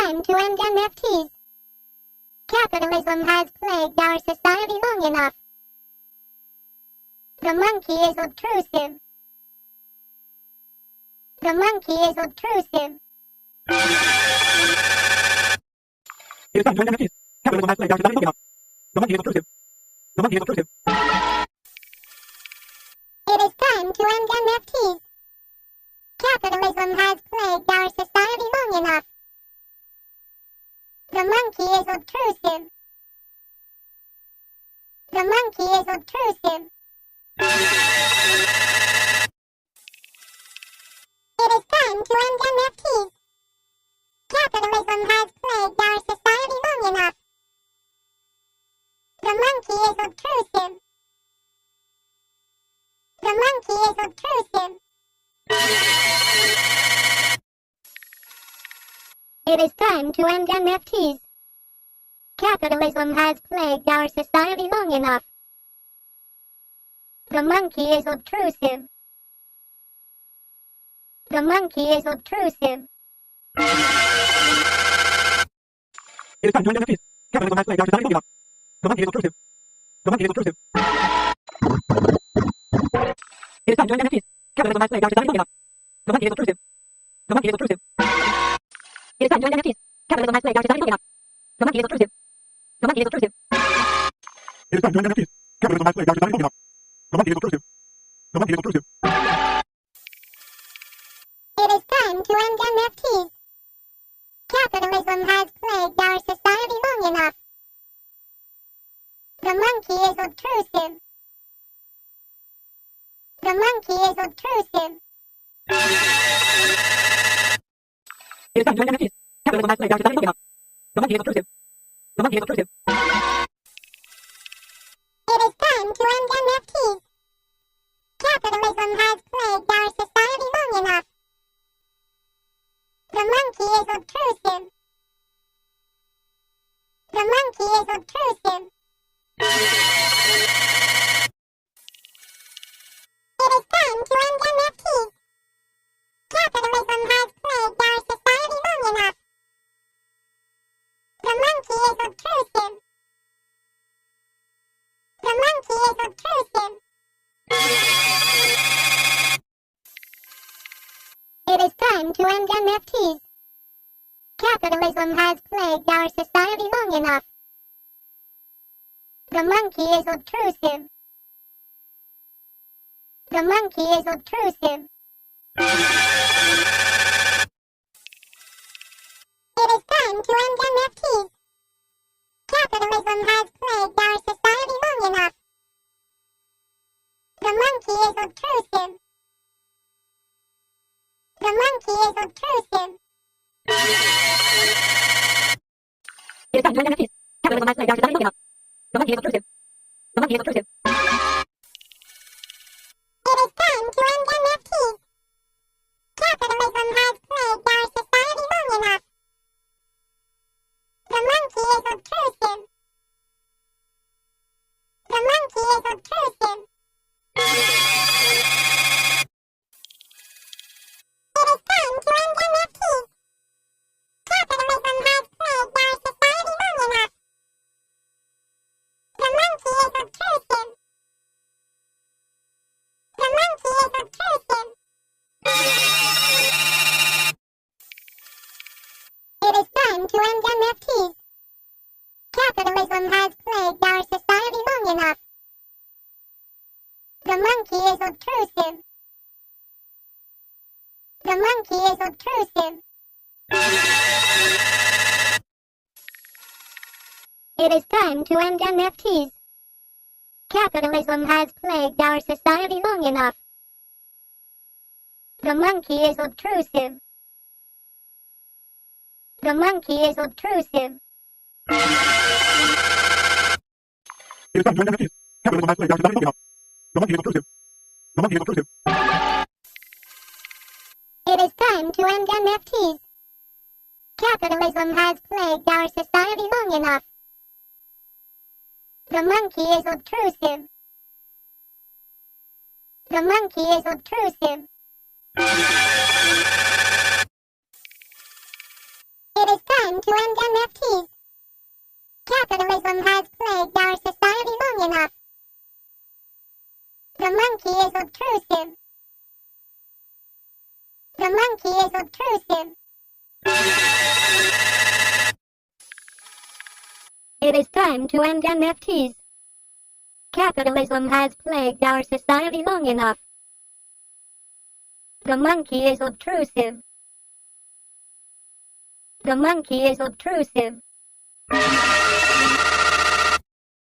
time to end NFTs. Capitalism has plagued our society long enough. The monkey is obtrusive. The monkey is obtrusive. It is time to end NFTs. Capitalism has plagued our society long enough. The monkey is obtrusive. The monkey is obtrusive. It is time to end NFTs. Capitalism has plagued our society long enough. The monkey is obtrusive. The monkey is obtrusive. It is time to end NFTs. Capitalism has plagued our society long enough. The monkey is obtrusive. The monkey is obtrusive. It is time to end NFTs. Capitalism has plagued our society long enough. The monkey is obtrusive. The monkey is obtrusive. It is time to end NFTs. Capitalism has plagued our society long enough. The monkey is obtrusive. The monkey is obtrusive. It is time to end NFTs. Capitalism has plagued our society long enough. The monkey is obtrusive. The monkey is obtrusive. It is time to end NFTs. Capitalism has plagued our society long enough. The monkey is obtrusive. The monkey is obtrusive. It is time to end NFTs. Capitalism has plagued our society long enough. The monkey is obtrusive. The monkey is obtrusive. It is time to end NFTs. Capitalism has plagued our society long enough. The monkey is obtrusive. The monkey is obtrusive. It is time to end NFTs. Capitalism has plagued our society long enough. The monkey is obtrusive. The monkey is obtrusive. It is time to end NFTs. Capitalism has plagued our society long enough. The monkey is obtrusive. The monkey is obtrusive. It is time to end NFTs. Capitalism has plagued our society long enough. The monkey is obtrusive. The monkey is obtrusive. It is time to end NFTs. Capitalism has plagued our society long enough. The monkey is obtrusive. The monkey is obtrusive. It is time to end NFTs. Capitalism has plagued our society long enough. The monkey is obtrusive. The monkey is obtrusive. It is time to end NFTs. Capitalism has plagued our society long enough. The monkey is obtrusive. The monkey is obtrusive. It is time to end NFTs. Capitalism has plagued our society long enough. The monkey is obtrusive. The monkey is obtrusive. It is time to end NFTs. Capitalism has plagued our society long enough. The monkey is obtrusive. The monkey is obtrusive. It is time to end NFTs. Capitalism has plagued our society long enough. The monkey is obtrusive. The monkey is obtrusive. It is time to end NFTs. Capitalism has plagued our society long enough. The monkey is obtrusive. The monkey is obtrusive. It is time to end NFTs. Capitalism has plagued our society long enough. The monkey is obtrusive. The monkey is obtrusive. It is time to end NFTs. Capitalism has plagued our society long enough. The monkey is obtrusive. The monkey is obtrusive. It is time to end NFTs. Capitalism has plagued our society long enough. The monkey is obtrusive. The monkey is obtrusive. It is time to end NFTs. Capitalism has plagued our society long enough. The monkey is obtrusive. The monkey is obtrusive.